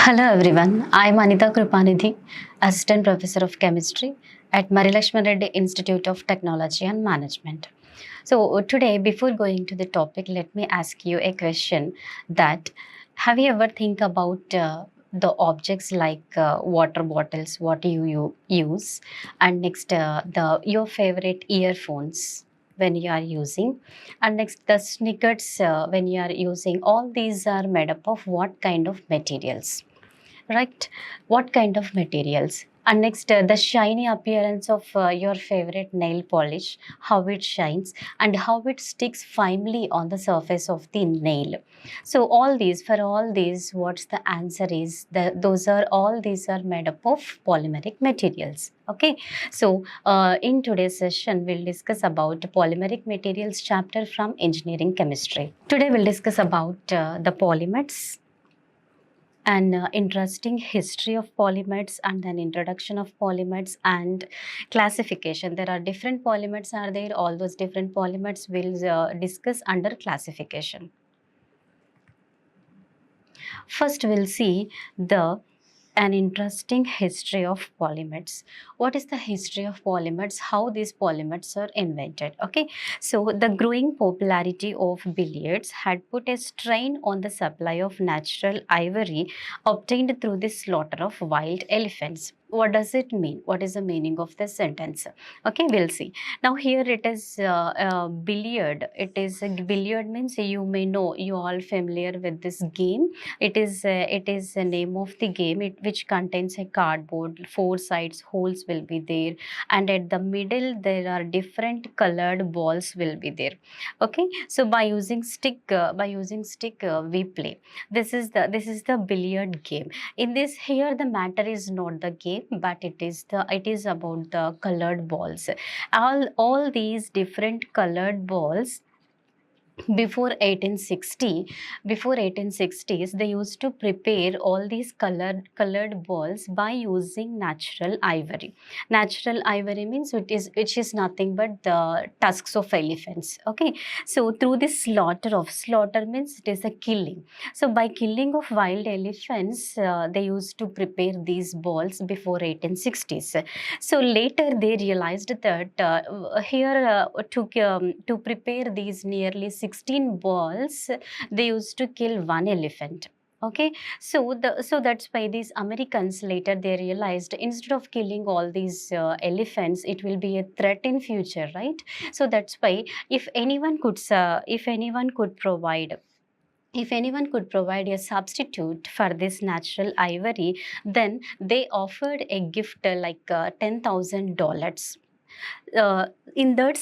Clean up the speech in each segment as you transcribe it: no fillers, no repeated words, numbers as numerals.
Hello everyone, I am Anitha Kripanidhi, Assistant Professor of Chemistry at Marri Reddy Institute of Technology and Management. So today, before going to the topic, let me ask you a question that have you ever think about the objects like water bottles, what you use, and next the your favorite earphones when you are using, and next the sneakers when you are using. All these are made up of what kind of materials? Right, what kind of materials? And next the shiny appearance of your favorite nail polish, how it shines and how it sticks firmly on the surface of the nail. So all these, for all these, what's the answer is those are all these are made up of polymeric materials. Okay, so in today's session we'll discuss about polymeric materials chapter from engineering chemistry. Today we'll discuss about the polymers, an interesting history of polymers and an introduction of polymers and classification. There are different polymers are there. All those different polymers will discuss under classification. First, we'll see the an interesting history of polymers. What is the history of polymers? How these polymers are invented? Okay, so the growing popularity of billiards had put a strain on the supply of natural ivory obtained through the slaughter of wild elephants. What does it mean? What is the meaning of this sentence? Okay, we'll see. Now here it is billiard. It is billiard means you may know, you all familiar with this game. It is a name of the game, which contains a cardboard. Four sides holes will be there, and at the middle there are different colored balls will be there. Okay, so by using stick we play. This is the billiard game. In this here the matter is not the game, but it is about the colored balls. All these different colored balls before 1860, before 1860s they used to prepare all these colored balls by using natural ivory. Natural ivory means which is nothing but the tusks of elephants. Okay, so through this slaughter means it is a killing. So by killing of wild elephants they used to prepare these balls before 1860s. So later they realized that here to prepare these nearly 16 balls, they used to kill one elephant. Okay, so that's why these Americans later they realized instead of killing all these elephants, it will be a threat in future, right? So that's why if anyone could provide a substitute for this natural ivory, then they offered a gift like $10,000. Uh, in that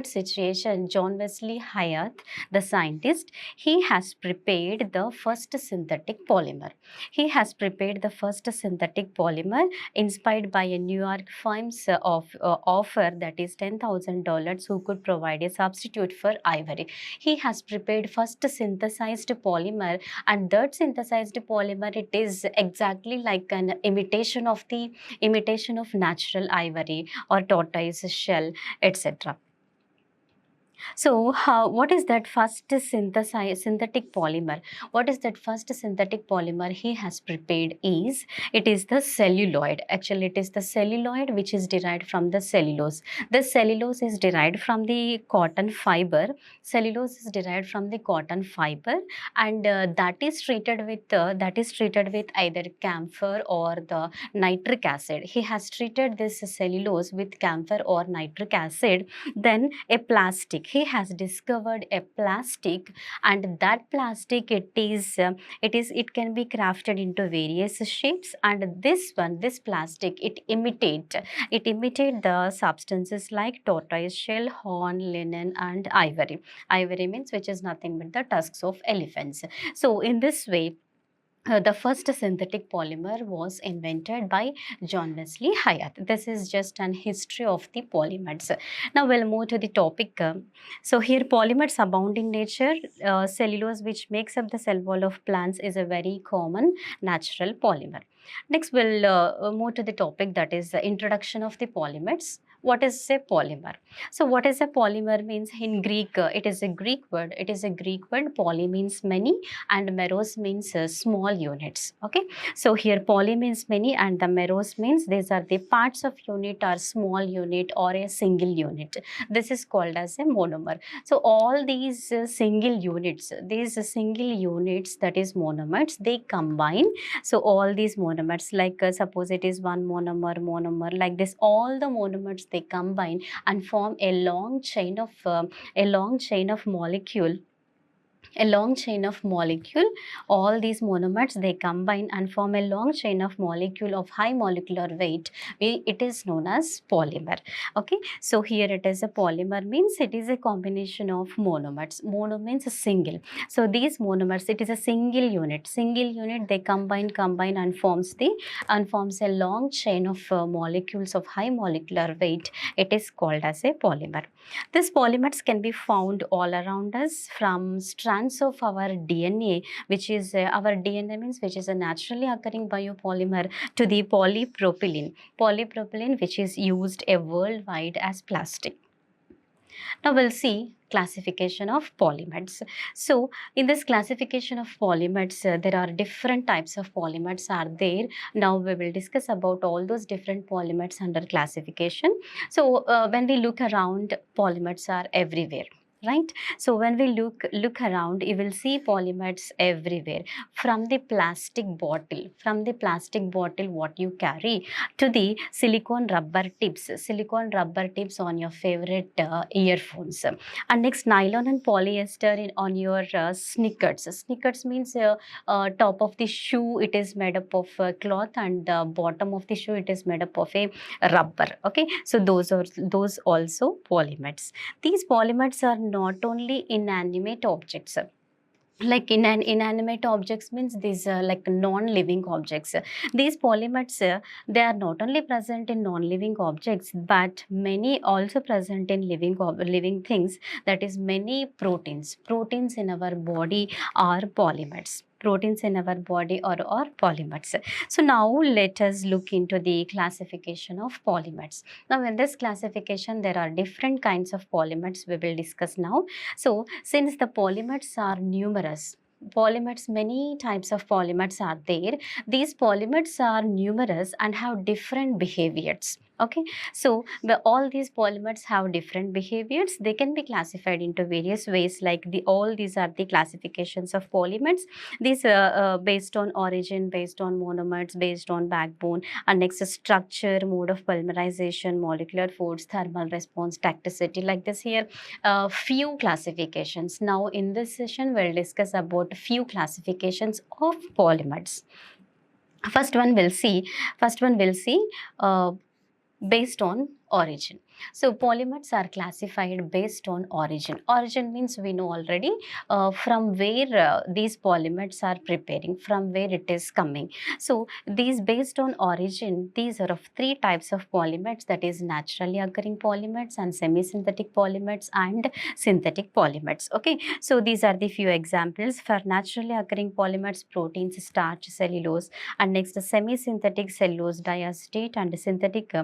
situation, John Wesley Hyatt, the scientist, he has prepared the first synthetic polymer. He has prepared the first synthetic polymer inspired by a New York firm's offer, that is $10,000, who could provide a substitute for ivory. He has prepared first synthesized polymer, and that synthesized polymer, it is exactly like an imitation of natural ivory or tortoise shell, etc. So, what is that first synthetic polymer? What is that first synthetic polymer he has prepared is, it is the celluloid. Actually, it is the celluloid which is derived from the cellulose. The cellulose is derived from the cotton fiber. Cellulose is derived from the cotton fiber, and that is treated with either camphor or the nitric acid. He has treated this cellulose with camphor or nitric acid. Then a plastic, he has discovered a plastic, and that plastic, it can be crafted into various shapes, and this plastic, it imitate the substances like tortoise shell, horn, linen and ivory means which is nothing but the tusks of elephants. So in this way, the first synthetic polymer was invented by John Wesley Hyatt. This is just an history of the polymers. Now we'll move to the topic. So here polymers abound in nature. Cellulose, which makes up the cell wall of plants, is a very common natural polymer. Next we'll move to the topic, that is the introduction of the polymers. What is a polymer? So what is a polymer means in Greek, it is a Greek word. It is a Greek word. Poly means many and meros means small units. Okay. So here poly means many and the meros means these are the parts of unit or small unit or a single unit. This is called as a monomer. So all these single units, that is monomers, they combine. So all these monomers, like suppose it is one monomer, like this, all the monomers they combine and form a long chain of molecule, all these monomers they combine and form a long chain of molecule of high molecular weight. It is known as polymer. Okay, so here it is a polymer means it is a combination of monomers. Mono means a single. So these monomers, it is a single unit, they combine and forms a long chain of molecules of high molecular weight. It is called as a polymer. These polymers can be found all around us, from strands of our DNA, which is our DNA means which is a naturally occurring biopolymer, to the polypropylene, which is used worldwide as plastic. Now we'll see classification of polymers. So in this classification of polymers, there are different types of polymers are there. Now we will discuss about all those different polymers under classification. So when we look around, polymers are everywhere, right? So when we look around, you will see polymers everywhere, from the plastic bottle, what you carry, to the silicone rubber tips on your favorite earphones, and next nylon and polyester on your sneakers means top of the shoe, it is made up of cloth, and the bottom of the shoe, it is made up of a rubber. Okay, so those also polymers. These polymers are not only inanimate objects. Like inanimate objects means these like non-living objects. These polymers, they are not only present in non-living objects, but many also present in living things. That is, many proteins in our body are polymers. Polymers. So now let us look into the classification of polymers. Now in this classification, there are different kinds of polymers we will discuss now. So since the polymers are numerous, many types of polymers are there. These polymers are numerous and have different behaviors. Okay, so all these polymers have different behaviors. They can be classified into various ways. Like all these are the classifications of polymers. These based on origin, based on monomers, based on backbone, and next is structure, mode of polymerization, molecular force, thermal response, tacticity. Like this here, few classifications. Now in this session, we'll discuss about few classifications of polymers. First one we'll see based on origin. So polymers are classified based on origin. Origin means we know already from where these polymers are preparing, from where it is coming. So these based on origin, these are of three types of polymers, that is naturally occurring polymers and semi-synthetic polymers and synthetic polymers. Okay, so these are the few examples. For naturally occurring polymers, proteins, starch, cellulose, and next the semi-synthetic cellulose diacetate, and synthetic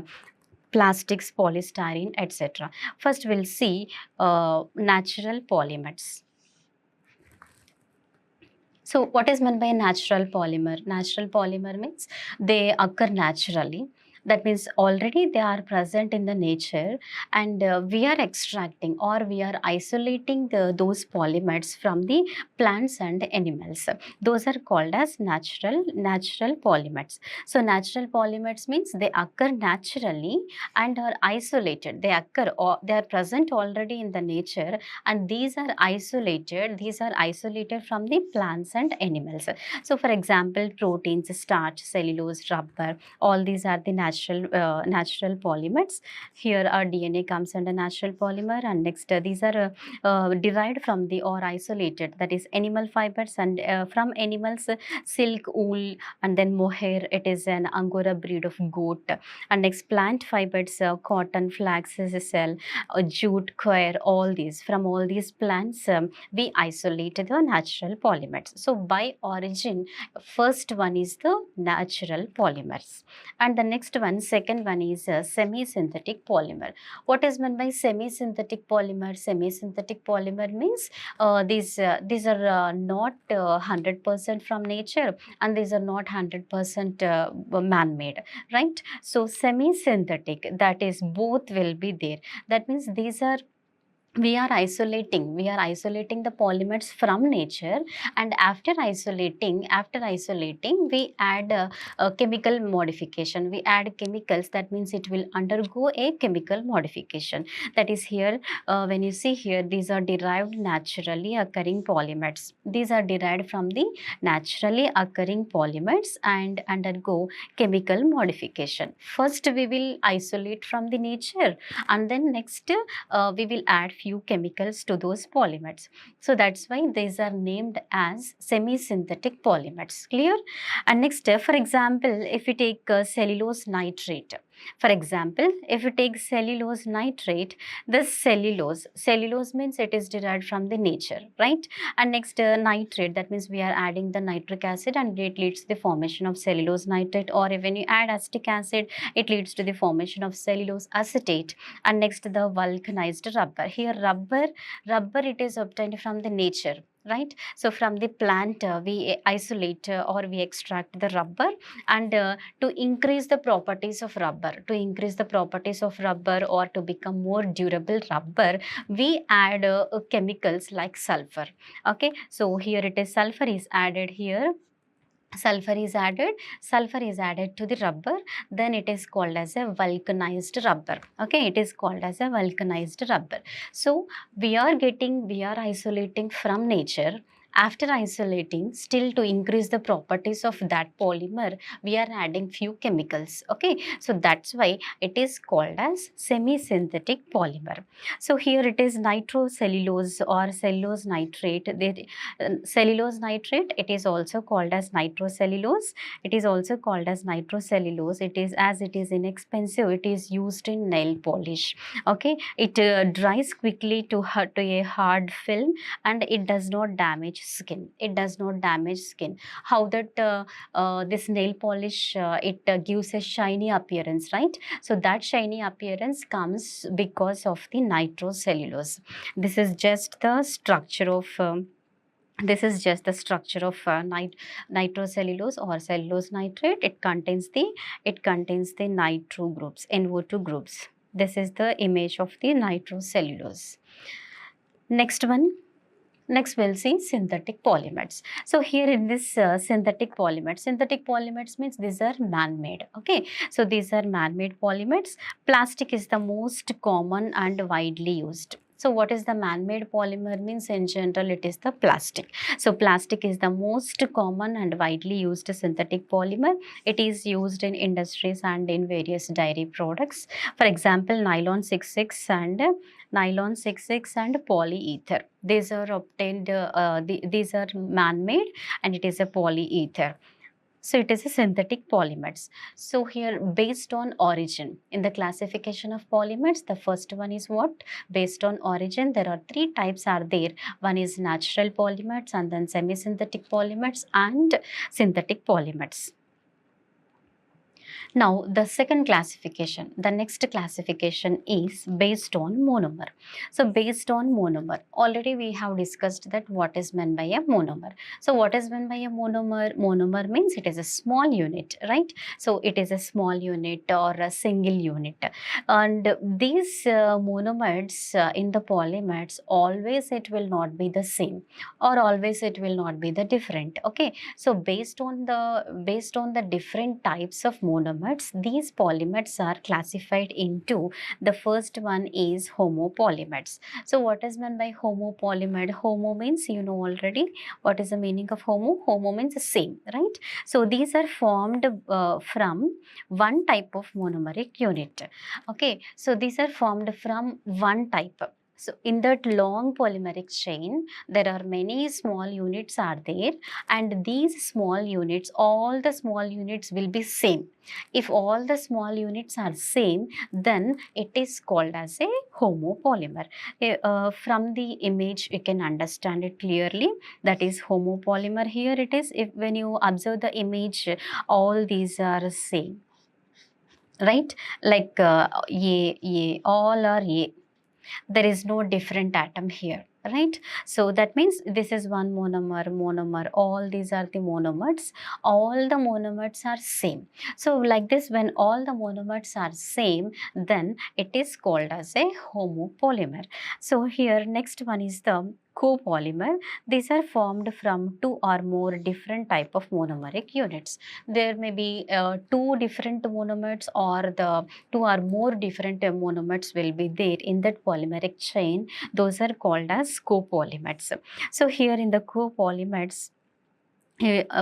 plastics, polystyrene, etc. First, we'll see natural polymers. So, what is meant by a natural polymer? Natural polymer means they occur naturally. That means already they are present in the nature, and we are extracting or we are isolating those polymers from the plants and animals. Those are called as natural polymers. So natural polymers means they occur naturally and are isolated. They occur or they are present already in the nature, and these are isolated from the plants and animals. So for example, proteins, starch, cellulose, rubber, all these are the natural polymers. Here our DNA comes under natural polymer, and next these are derived from the or isolated, that is animal fibers, and from animals, silk, wool, and then mohair, it is an Angora breed of goat, and next plant fibers, cotton, flax, cell, jute, coir, all these, from all these plants we isolated the natural polymers. So by origin, first one is the natural polymers, and the next one, second one is semi-synthetic polymer. What is meant by semi-synthetic polymer? Semi-synthetic polymer means these are not 100% from nature, and these are not 100% man-made, right? So semi-synthetic, that is both will be there. That means these are, we are isolating the polymers from nature, and after isolating we add a chemical modification, we add chemicals. That means it will undergo a chemical modification. That is here, when you see here, these are derived naturally occurring polymers. These are derived from the naturally occurring polymers and undergo chemical modification. First we will isolate from the nature, and then next we will add few chemicals to those polymers. So that's why these are named as semi-synthetic polymers. Clear? And next, for example, if we take cellulose nitrate. For example, if we take cellulose nitrate, this cellulose means it is derived from the nature, right? And next, nitrate, that means we are adding the nitric acid and it leads to the formation of cellulose nitrate. Or when you add acetic acid, it leads to the formation of cellulose acetate. And next, the vulcanized rubber. Here rubber it is obtained from the nature, right? So from the plant we isolate or we extract the rubber, and to increase the properties of rubber, or to become more durable rubber, we add chemicals like sulfur. Okay, so here it is, sulfur is added here. Sulfur is added to the rubber, then it is called as a vulcanized rubber. Okay, it is called as a vulcanized rubber. So we are isolating from nature. After isolating, still to increase the properties of that polymer, we are adding few chemicals. Okay, so that's why it is called as semi-synthetic polymer. So here it is nitrocellulose or cellulose nitrate. Cellulose nitrate, it is also called as nitrocellulose. It is also called as nitrocellulose. It is, as it is inexpensive, it is used in nail polish. Okay, it dries quickly to a hard film, and it does not damage skin. How that this nail polish, it gives a shiny appearance, right? So that shiny appearance comes because of the nitrocellulose. This is just the structure of nitrocellulose or cellulose nitrate. It contains the nitro groups, NO2 groups. This is the image of the nitrocellulose. Next we'll see synthetic polymers. So here in this synthetic polymers means these are man-made. Okay, so these are man-made polymers. Plastic is the most common and widely used. So what is the man-made polymer means? In general, it is the plastic. So plastic is the most common and widely used synthetic polymer. It is used in industries and in various dairy products. For example, nylon 66 and polyether. These are obtained, these are man-made, and it is a polyether. So it is a synthetic polymers. So here, based on origin, in the classification of polymers, the first one is what? Based on origin, there are three types are there. One is natural polymers, and then semi-synthetic polymers and synthetic polymers. Now, the next classification is based on monomer. So, based on monomer, already we have discussed that what is meant by a monomer. So, what is meant by a monomer? Monomer means it is a small unit, right? So, it is a small unit or a single unit. And these monomers in the polymers, always it will not be the same, or always it will not be the different. Okay, so based on the different types of monomers, these polymers are classified into, the first one is homopolymers. So what is meant by homopolymer? Homo means, you know already what is the meaning of homo. Homo means the same, right? So these are formed from one type of monomeric unit. Okay, so these are formed from one type. So in that long polymeric chain, there are many small units are there, and these small units, all the small units will be same. If all the small units are same, then it is called as a homopolymer. From the image, you can understand it clearly. That is homopolymer. Here it is. If when you observe the image, all these are same. right? Like A, all are A. There is no different atom here, right? So that means this is one monomer, all these are the monomers, all the monomers are same. So like this, when all the monomers are same, then it is called as a homopolymer. So here next one is the copolymer. These are formed from two or more different type of monomeric units. There may be two different monomers, or the two or more different monomers will be there in that polymeric chain. Those are called as copolymers. So here in the copolymers,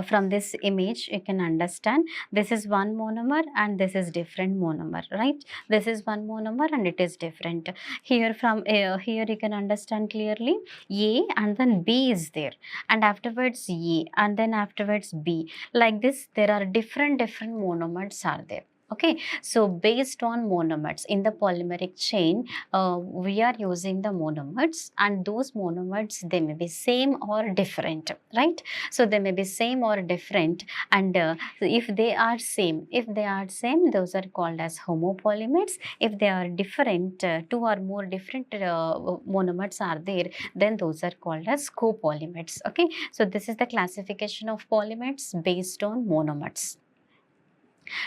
from this image you can understand this is one monomer and this is different monomer, right? This is one monomer and it is different. Here from here you can understand clearly A and then B is there, and afterwards A and then afterwards B. Like this, there are different monomers are there. Okay, so based on monomers in the polymeric chain, we are using the monomers, and those monomers, they may be same or different, right? So they may be same or different, and if they are same, those are called as homopolymers. If they are different, two or more different monomers are there, then those are called as copolymers. Okay, so this is the classification of polymers based on monomers.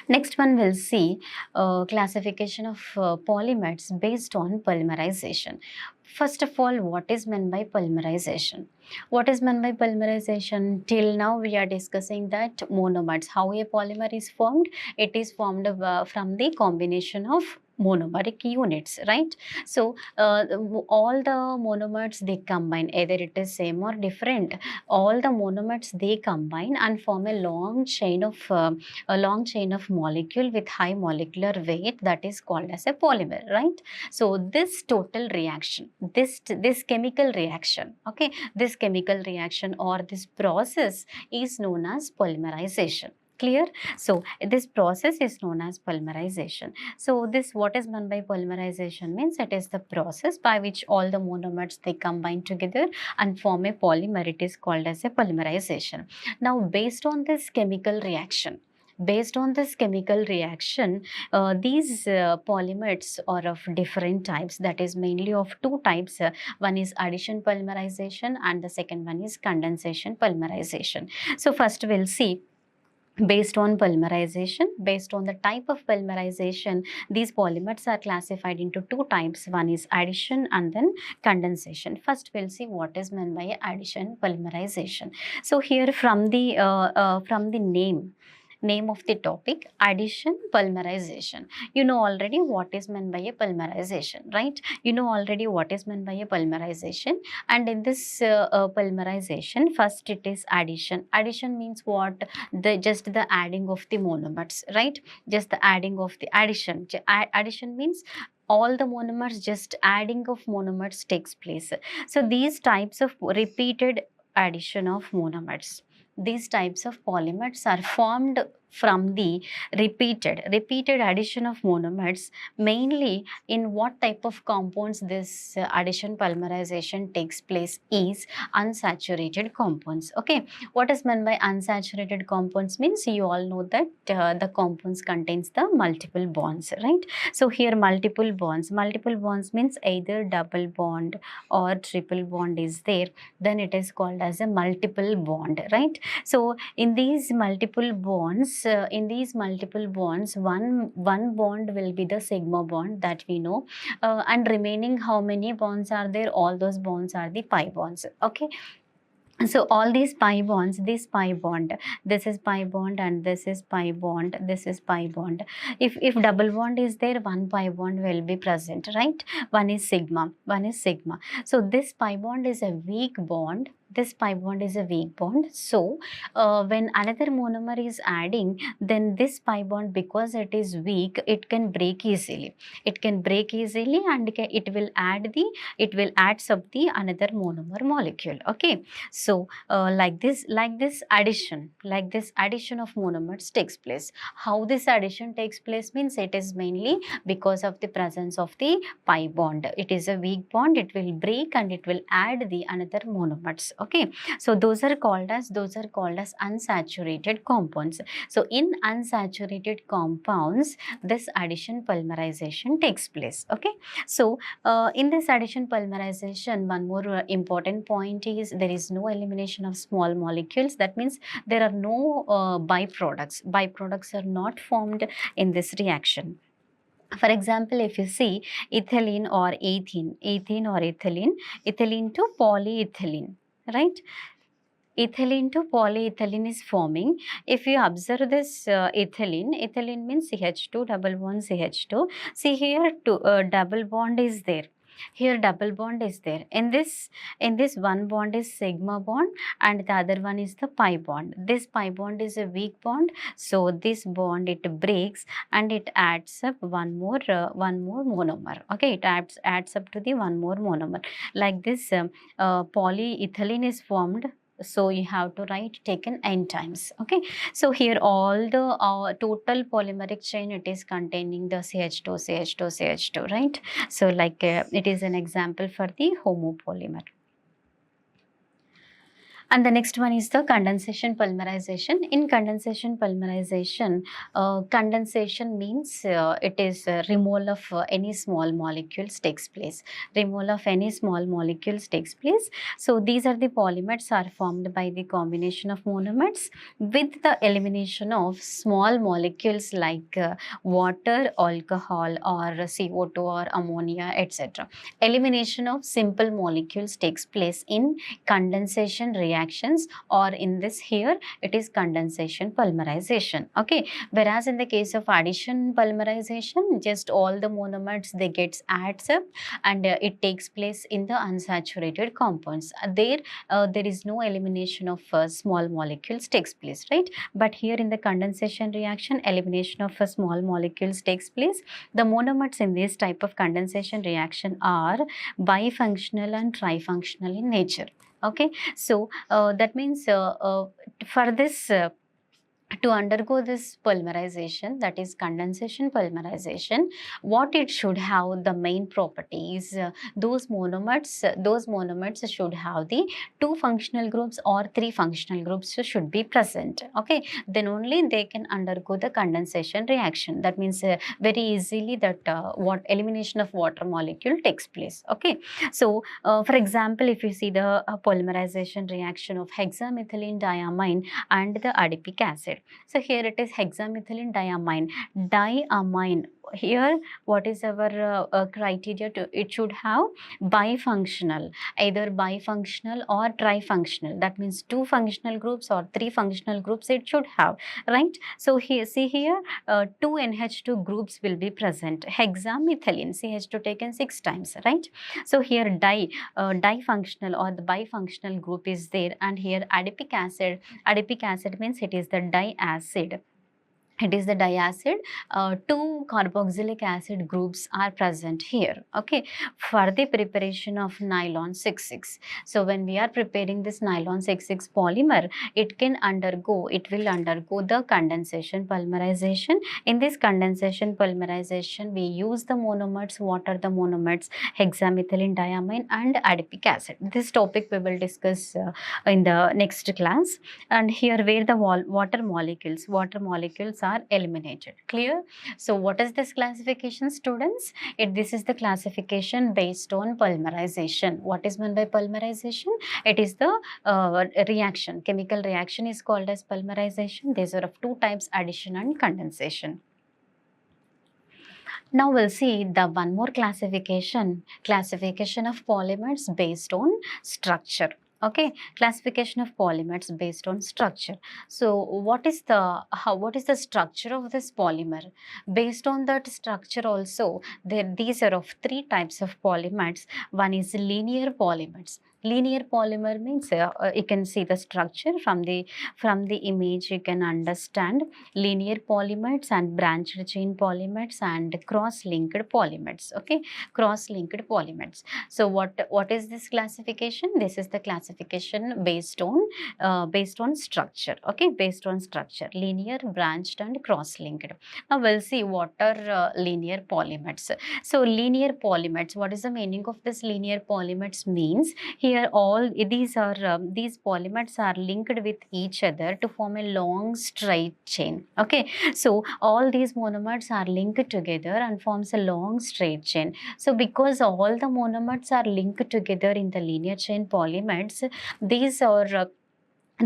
Next one we'll see classification of polymers based on polymerization. First of all, what is meant by polymerization? What is meant by polymerization? Till now we are discussing that monomers, how a polymer is formed. It is formed from the combination of monomeric units, right? So all the monomers, they combine, either it is same or different. All the monomers, they combine and form a long chain of molecule with high molecular weight, that is called as a polymer, right? So this total reaction, this chemical reaction, okay, this chemical reaction or this process is known as polymerization. Clear? So this process is known as polymerization. So this, what is meant by polymerization, means it is the process by which all the monomers, they combine together and form a polymer. It is called as a polymerization. Now based on this chemical reaction, these polymers are of different types, that is mainly of two types. One is addition polymerization and the second one is condensation polymerization. So first we'll see, based on polymerization, based on the type of polymerization, these polymers are classified into two types. One is addition and then condensation. First we'll see what is meant by addition polymerization. So here from the name of the topic, addition polymerization, you know already what is meant by a polymerization, right? You know already what is meant by a polymerization. And in this polymerization, first it is addition. Addition means what? The just the adding of the monomers, right? Just the adding of the addition. Addition means all the monomers, just adding of monomers takes place. So these types of repeated addition of monomers, these types of polymers are formed from the repeated addition of monomers. Mainly in what type of compounds this addition polymerization takes place is unsaturated compounds. Okay, what is meant by unsaturated compounds means, you all know that the compounds contains the multiple bonds, right? So here multiple bonds means either double bond or triple bond is there, then it is called as a multiple bond, right? So in these multiple bonds, one bond will be the sigma bond, that we know, and remaining how many bonds are there? All those bonds are the pi bonds. Okay, so all these pi bonds, this pi bond, this is pi bond, and this is pi bond, this is pi bond. If double bond is there, one pi bond will be present, right? One is sigma. So this pi bond is a weak bond. So when another monomer is adding, then this pi bond, because it is weak, it can break easily. And it will add sub the another monomer molecule. Okay, so like this addition of monomers takes place. How this addition takes place means, it is mainly because of the presence of the pi bond. It is a weak bond, it will break and it will add the another monomers. Okay, so those are called as unsaturated compounds. So in unsaturated compounds, this addition polymerization takes place. Okay, so in this addition polymerization, one more important point is there is no elimination of small molecules. That means there are no byproducts. Byproducts are not formed in this reaction. For example, if you see ethylene or ethene or ethylene to polyethylene, right? Ethylene to polyethylene is forming. If you observe this ethylene means CH2 double bond CH2. See here, double bond is there. Here double bond is there. In this one bond is sigma bond and the other one is the pi bond. This pi bond is a weak bond, so this bond it breaks and it adds up one more monomer. Okay, it adds up to the one more monomer. Like this, polyethylene is formed, so you have to write taken n times. Okay, so here all the total polymeric chain, it is containing the CH2, right? So like it is an example for the homopolymer. And the next one is the condensation polymerization. In condensation polymerization, condensation means it is removal of any small molecules takes place. Removal of any small molecules takes place. So these are the polymers are formed by the combination of monomers with the elimination of small molecules like water, alcohol, or CO2 or ammonia, etc. Elimination of simple molecules takes place in condensation reactions, or in this here it is condensation polymerization. Okay, whereas in the case of addition polymerization, just all the monomers they gets adds up and it takes place in the unsaturated compounds. There is no elimination of small molecules takes place, right? But here in the condensation reaction, elimination of small molecules takes place. The monomers in this type of condensation reaction are bifunctional and trifunctional in nature. Okay, so that means for this to undergo this polymerization, that is condensation polymerization, what it should have the main properties, those monomers should have the 2 functional groups or 3 functional groups should be present. Okay, then only they can undergo the condensation reaction. That means very easily that what elimination of water molecule takes place. Okay, so for example, if you see the polymerization reaction of hexamethylene diamine and the adipic acid. So here it is hexamethylene diamine. Diamine. Here what is our criteria to it should have bifunctional, either bifunctional or trifunctional. That means 2 functional groups or 3 functional groups it should have, right? So here see here 2 NH2 groups will be present. Hexamethylene CH2 taken 6 times, right? So here difunctional or the bifunctional group is there, and here adipic acid means it is the diacid. It is the diacid. 2 carboxylic acid groups are present here. Okay, for the preparation of nylon 66. So when we are preparing this nylon 66 polymer, it will undergo the condensation polymerization. In this condensation polymerization, we use the monomers. What are the monomers? Hexamethylene diamine and adipic acid. This topic we will discuss in the next class. And here where the water molecules are eliminated. Clear? So what is this classification, students? This is the classification based on polymerization. What is meant by polymerization? It is the reaction. Chemical reaction is called as polymerization. These are of 2 types, addition and condensation. Now we'll see the one more classification of polymers based on structure. Okay, classification of polymers based on structure. So what is the structure of this polymer? Based on that structure also, these are of 3 types of polymers. One is linear polymers. Linear polymer means you can see the structure from the image. You can understand linear polymers and branched chain polymers and cross-linked polymers. Okay, cross-linked polymers. So what is this classification? This is the classification based on structure. Okay, based on structure, linear, branched and cross-linked. Now we'll see what are linear polymers. So linear polymers, what is the meaning of this linear polymers means? Here here all these polymers are linked with each other to form a long straight chain. Okay, so all these monomers are linked together and forms a long straight chain. So because all the monomers are linked together in the linear chain polymers, these are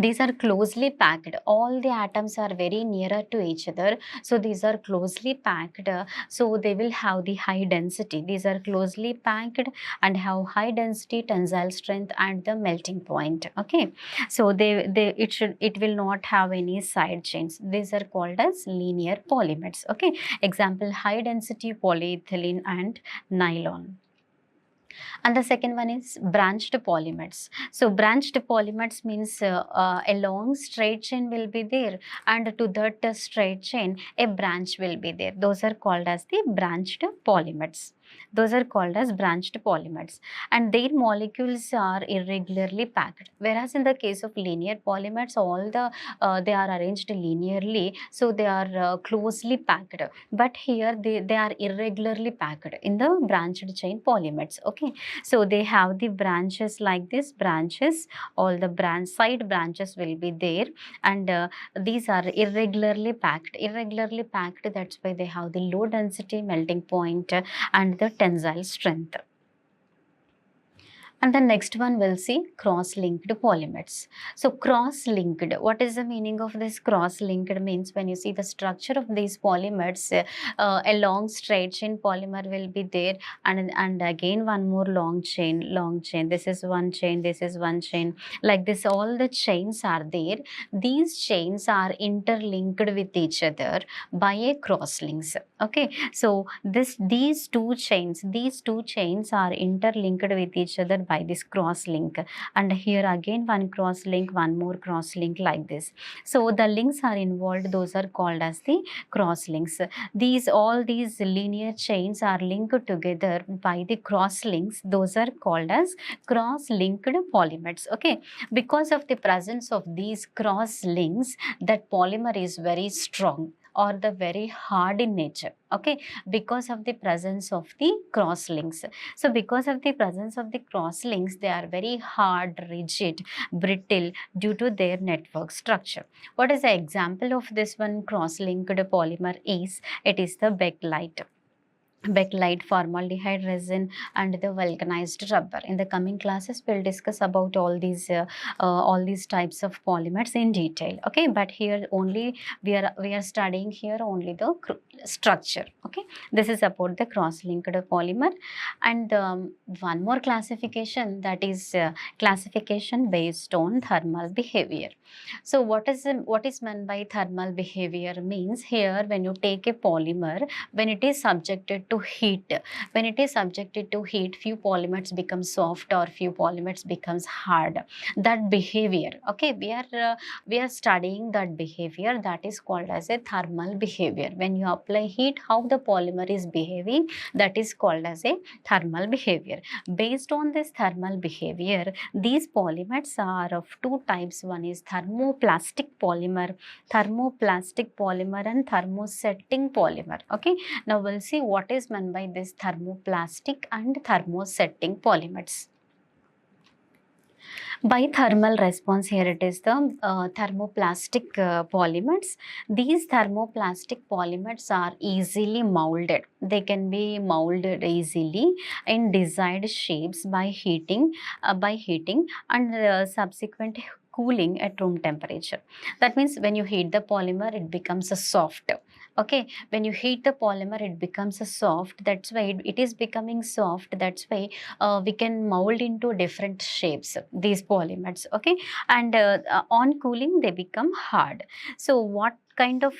these are closely packed. All the atoms are very nearer to each other, so these are closely packed, so they will have the high density. These are closely packed and have high density, tensile strength and the melting point. Okay, so it will not have any side chains. These are called as linear polymers. Okay, example, high density polyethylene and nylon. And the second one is branched polymers. So branched polymers means a long straight chain will be there, and to that straight chain a branch will be there. Those are called as the branched polymers. Those are called as branched polymers, and their molecules are irregularly packed. Whereas in the case of linear polymers, all the they are arranged linearly, so they are closely packed. But here they are irregularly packed in the branched chain polymers. Okay, so they have the branches like this branches, all the side branches will be there, and these are irregularly packed. Irregularly packed, that's why they have the low density, melting point, and the tensile strength. And the next one we'll see cross-linked polymers. So cross-linked, what is the meaning of this cross-linked? Means when you see the structure of these polymers, a long straight chain polymer will be there, and again one more long chain. This is one chain, this is one chain. Like this, all the chains are there. These chains are interlinked with each other by a cross-links. Okay, so these two chains are interlinked with each other by this cross link, and here again one cross link, one more cross link, like this. So the links are involved, those are called as the cross links. All these linear chains are linked together by the cross links, those are called as cross linked polymers. Okay, because of the presence of these cross links, that polymer is very strong or the very hard in nature. Okay, because of the presence of the cross links. So because of the presence of the cross links, they are very hard, rigid, brittle due to their network structure. What is the example of this one cross linked polymer? Is it is the bakelite, formaldehyde resin, and the vulcanized rubber. In the coming classes, we'll discuss about all these types of polymers in detail. Okay, but here only we are studying here only the structure. Okay, this is about the cross-linked polymer, and one more classification, that is classification based on thermal behavior. So what is meant by thermal behavior? Means here when you take a polymer, when it is subjected to heat, few polymers become soft or few polymers becomes hard. That behavior, okay, we are studying that behavior, that is called as a thermal behavior. When you apply heat, how the polymer is behaving, that is called as a thermal behavior. Based on this thermal behavior, these polymers are of two types. One is thermoplastic polymer and thermosetting polymer. Okay, now we'll see what is meant by this thermoplastic and thermosetting polymers. By thermal response, here it is the thermoplastic polymers. These thermoplastic polymers are easily molded. They can be molded easily in desired shapes by heating and subsequent cooling at room temperature. That means when you heat the polymer, it becomes a soft. Okay, when you heat the polymer, it becomes a soft. That's why it is becoming soft. That's why we can mold into different shapes these polymers. Okay, and on cooling they become hard. So what kind of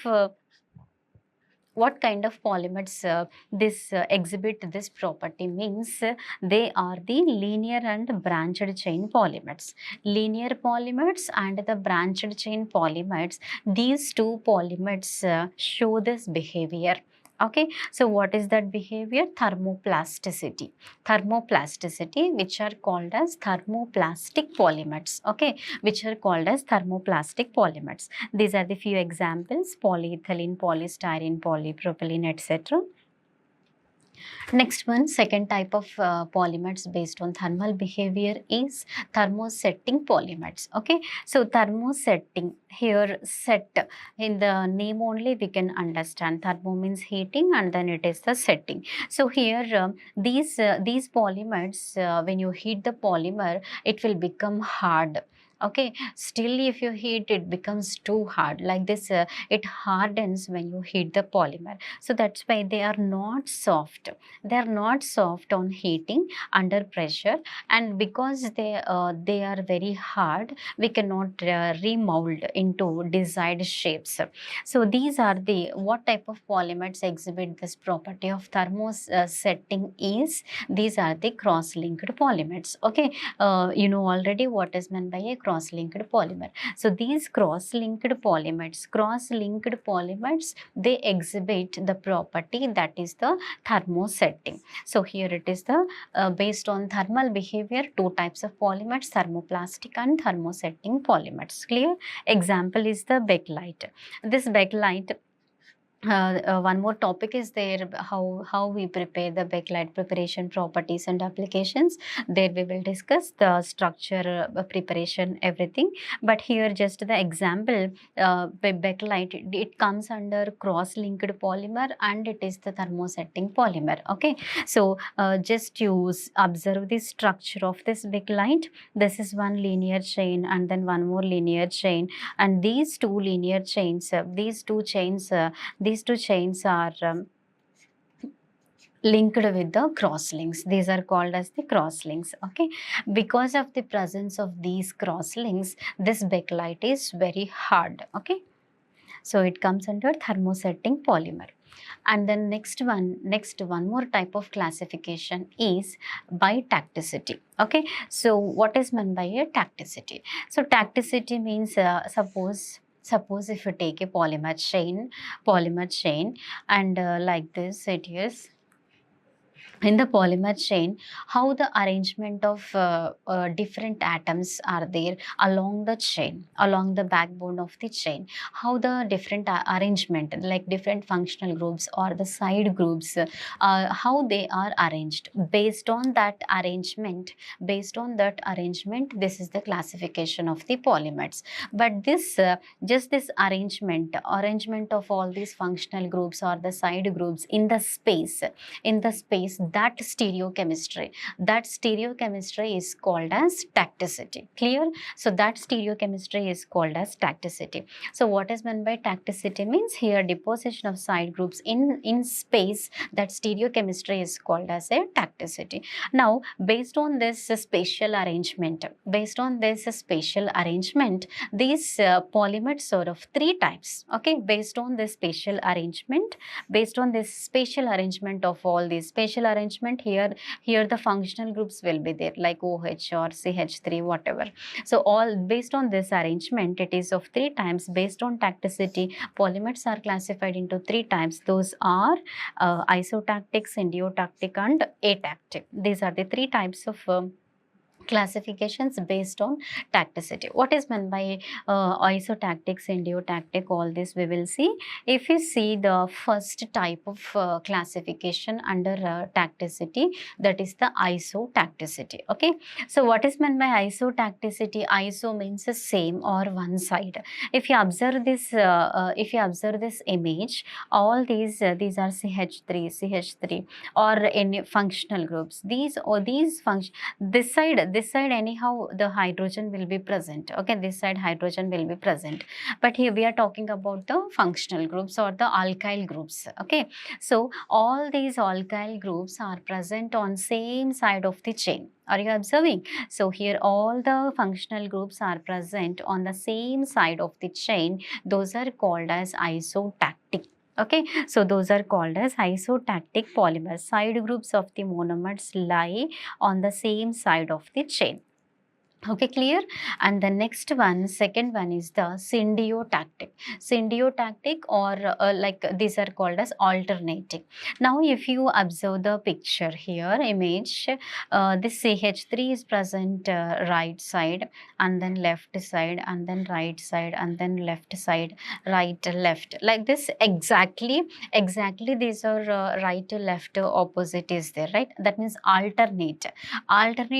polymers this exhibit this property? Means they are the linear and branched chain polymers. Linear polymers and the branched chain polymers, these two polymers show this behavior. Okay, so what is that behavior? Thermoplasticity, which are called as thermoplastic polymers. Okay, which are called as thermoplastic polymers. These are the few examples: polyethylene, polystyrene, polypropylene, etc. Next one, second type of polymers based on thermal behavior is thermosetting polymers. Okay, so thermosetting, here set in the name only we can understand. Thermo means heating and then it is the setting. So here these polymers, when you heat the polymer, it will become hard. Okay, still if you heat it becomes too hard, like this it hardens when you heat the polymer. So that's why they are not soft. They are not soft on heating under pressure, and because they are very hard, we cannot remold into desired shapes. So these are the what type of polymers exhibit this property of thermosetting is these are the cross-linked polymers. Okay, you know already what is meant by a cross-linked polymer. So these cross-linked polymers, they exhibit the property that is the thermosetting. So here it is the based on thermal behavior, two types of polymers, thermoplastic and thermosetting polymers. Clear? Example is the bakelite. This bakelite, one more topic is there, how we prepare the bakelite preparation properties and applications. There we will discuss the structure, preparation, everything. But here just the example, bakelite, it comes under cross-linked polymer and it is the thermosetting polymer. Okay, so just use observe the structure of this bakelite. This is one linear chain and then one more linear chain, and these two linear chains, these two chains are linked with the cross links. These are called as the cross links. Okay, because of the presence of these cross links, this bakelite is very hard. Okay, so it comes under thermosetting polymer. And then next one more type of classification is by tacticity. Okay, so what is meant by a tacticity? So tacticity means suppose if you take a polymer chain, and like this it is in the polymer chain, how the arrangement of different atoms are there along the chain, along the backbone of the chain, how the different arrangement, like different functional groups or the side groups, how they are arranged. Based on that arrangement, this is the classification of the polymers. But this just this arrangement of all these functional groups or the side groups in the space, that stereochemistry is called as tacticity. Clear? So that stereochemistry is called as tacticity. So what is meant by tacticity means here deposition of side groups in space, that stereochemistry is called as a tacticity. Now based on this spatial arrangement, these polymers are of three types. Okay, based on this spatial arrangement, of all these spatial arrangement, here the functional groups will be there like OH or CH3, whatever. So all based on this arrangement, it is of three types. Based on tacticity, polymers are classified into three types. Those are isotactic, syndiotactic and atactic. These are the three types of classifications based on tacticity. What is meant by isotactic, syndiotactic, all this we will see. If you see the first type of classification under tacticity, that is the isotacticity. Okay, so what is meant by isotacticity? Iso means the same or one side. If you observe this image, all these are CH3 or any functional groups. This side anyhow the hydrogen will be present. Okay, this side hydrogen will be present, but here we are talking about the functional groups or the alkyl groups. Okay, so all these alkyl groups are present on same side of the chain. Are you observing? So here all the functional groups are present on the same side of the chain. Those are called as isotactic. Okay, so those are called as isotactic polymers. Side groups of the monomers lie on the same side of the chain. Okay, clear? And the next one, second one is the syndiotic. Syndiotic, or like these are called as alternating. Now, if you observe the picture here, image, this CH3 is present right side, and then left side, and then right side, and then left side, right, left. Like this, exactly these are right to left opposite is there, right? That means alternate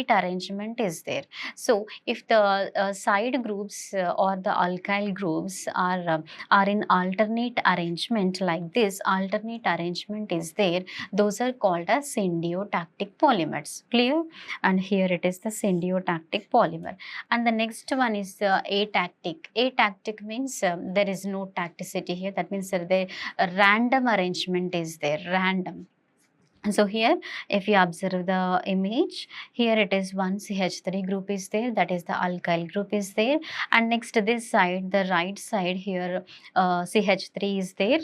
arrangement is there. So, if the side groups or the alkyl groups are in alternate arrangement like this, alternate arrangement is there, those are called as syndiotactic polymers. Clear? And here it is the syndiotactic polymer. And the next one is the atactic. Atactic means there is no tacticity here. That means the random arrangement is there, random. So here, if you observe the image, here it is one CH3 group is there, that is the alkyl group is there, and next to this side, the right side here, CH3 is there.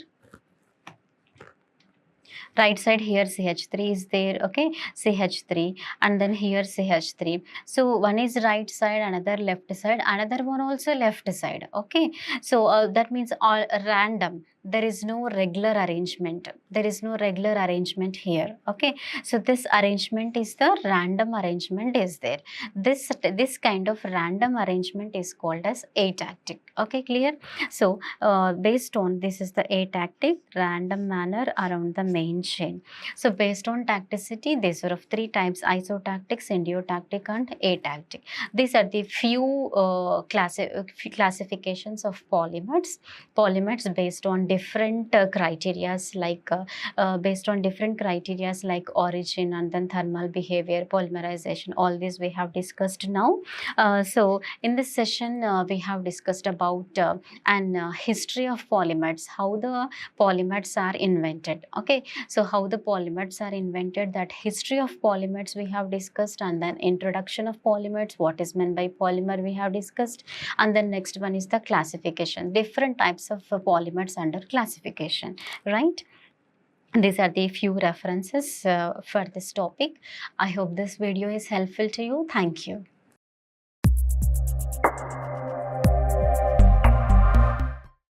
Right side here CH3 is there, okay, CH3, and then here CH3. So one is right side, another left side, another one also left side, okay. So that means all random. There is no regular arrangement. There is no regular arrangement here, okay. So this arrangement is the random arrangement is there. This kind of random arrangement is called as atactic, okay, clear? So based on this is the atactic, random manner around the main chain. So based on tacticity, these are of three types: isotactic, syndiotactic, and atactic. These are the few classifications of polymers. Polymers based on different criterias, like based on different criterias like origin and then thermal behavior, polymerization. All this we have discussed now. So in this session, we have discussed about and history of polymers, how the polymers are invented, okay. So how the polymers are invented, that history of polymers we have discussed, and then introduction of polymers, what is meant by polymer we have discussed, and then next one is the classification, different types of polymers under classification, right? These are the few references for this topic. I hope this video is helpful to you. Thank you.